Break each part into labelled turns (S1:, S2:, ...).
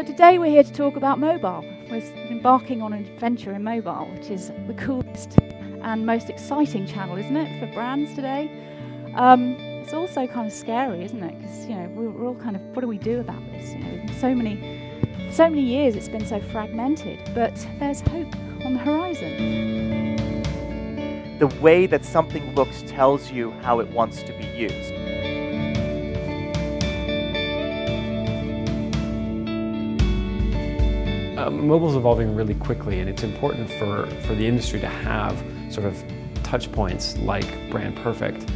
S1: So today we're here to talk about mobile. We're embarking on an adventure in mobile, which is the coolest and most exciting channel, isn't it, for brands today? It's also kind of scary, isn't it? Because we're all kind of, what do we do about this? So many years it's been so fragmented, but there's hope on the horizon.
S2: The way that something looks tells you how it wants to be used.
S3: Mobile's evolving really quickly, and it's important for the industry to have sort of touch points like Brand Perfect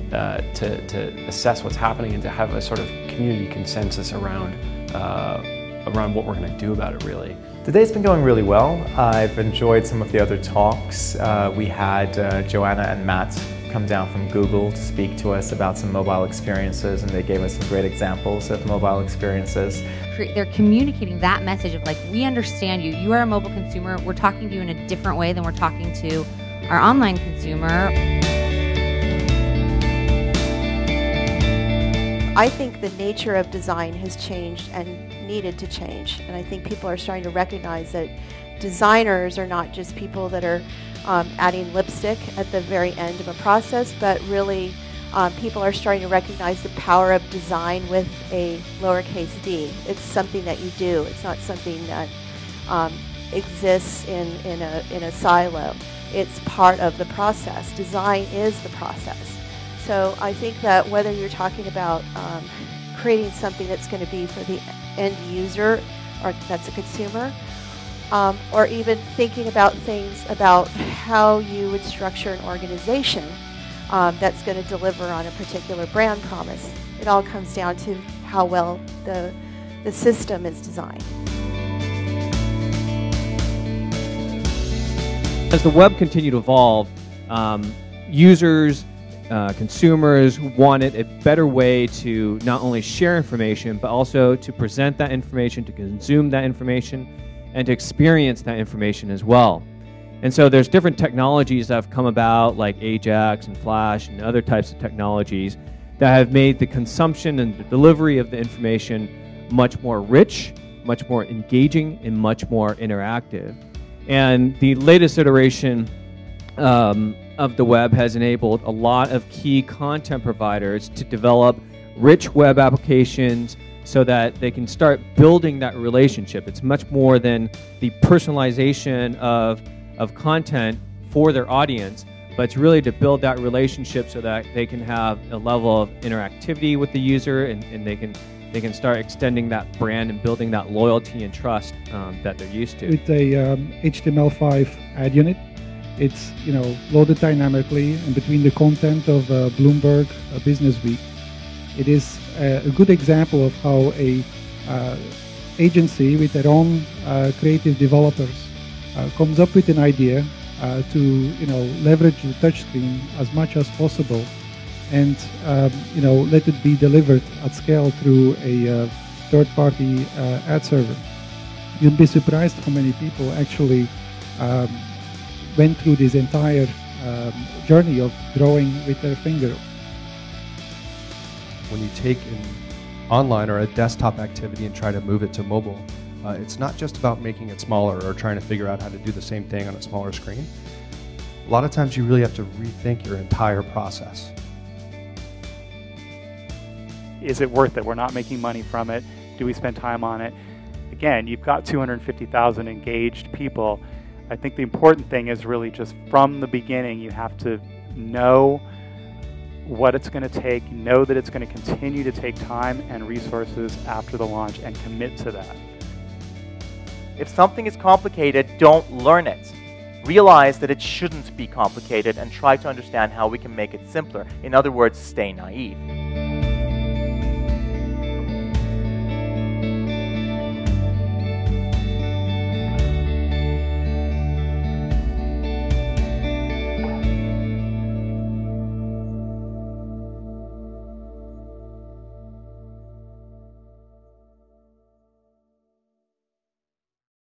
S3: to assess what's happening and to have a sort of community consensus around what we're going to do about it, really.
S4: The day's been going really well. I've enjoyed some of the other talks. We had Joanna and Matt come down from Google to speak to us about some mobile experiences, and they gave us some great examples of mobile experiences.
S5: They're communicating that message of like, we understand you. You are a mobile consumer. We're talking to you in a different way than we're talking to our online consumer.
S6: I think the nature of design has changed and needed to change. And I think people are starting to recognize that designers are not just people that are adding lipstick at the very end of a process, but really people are starting to recognize the power of design with a lowercase d. It's something that you do. It's not something that exists in a silo. It's part of the process. Design is the process. So I think that whether you're talking about creating something that's going to be for the end user, or that's a consumer, or even thinking about things about how you would structure an organization that's going to deliver on a particular brand promise. It all comes down to how well the system is designed.
S7: As the web continued to evolve, users, consumers wanted a better way to not only share information, but also to present that information, to consume that information, and to experience that information as well. And so there's different technologies that have come about, like Ajax and Flash and other types of technologies that have made the consumption and the delivery of the information much more rich, much more engaging, and much more interactive. And the latest iteration of the web has enabled a lot of key content providers to develop rich web applications so that they can start building that relationship. It's much more than the personalization of content for their audience, but it's really to build that relationship so that they can have a level of interactivity with the user, and they can start extending that brand and building that loyalty and trust that they're used to.
S8: With a HTML5 ad unit, it's loaded dynamically, and between the content of Bloomberg Business Week, it is a good example of how a agency with their own creative developers comes up with an idea to leverage the touchscreen as much as possible, and let it be delivered at scale through a third-party ad server. You'd be surprised how many people actually went through this entire journey of drawing with their finger.
S9: When you take an online or a desktop activity and try to move it to mobile, it's not just about making it smaller or trying to figure out how to do the same thing on a smaller screen. A lot of times you really have to rethink your entire process.
S10: Is it worth it? We're not making money from it. Do we spend time on it? Again, you've got 250,000 engaged people. I think the important thing is really just from the beginning, you have to know what it's going to take, know that it's going to continue to take time and resources after the launch, and commit to that.
S2: If something is complicated, don't learn it. Realize that it shouldn't be complicated and try to understand how we can make it simpler. In other words, stay naive.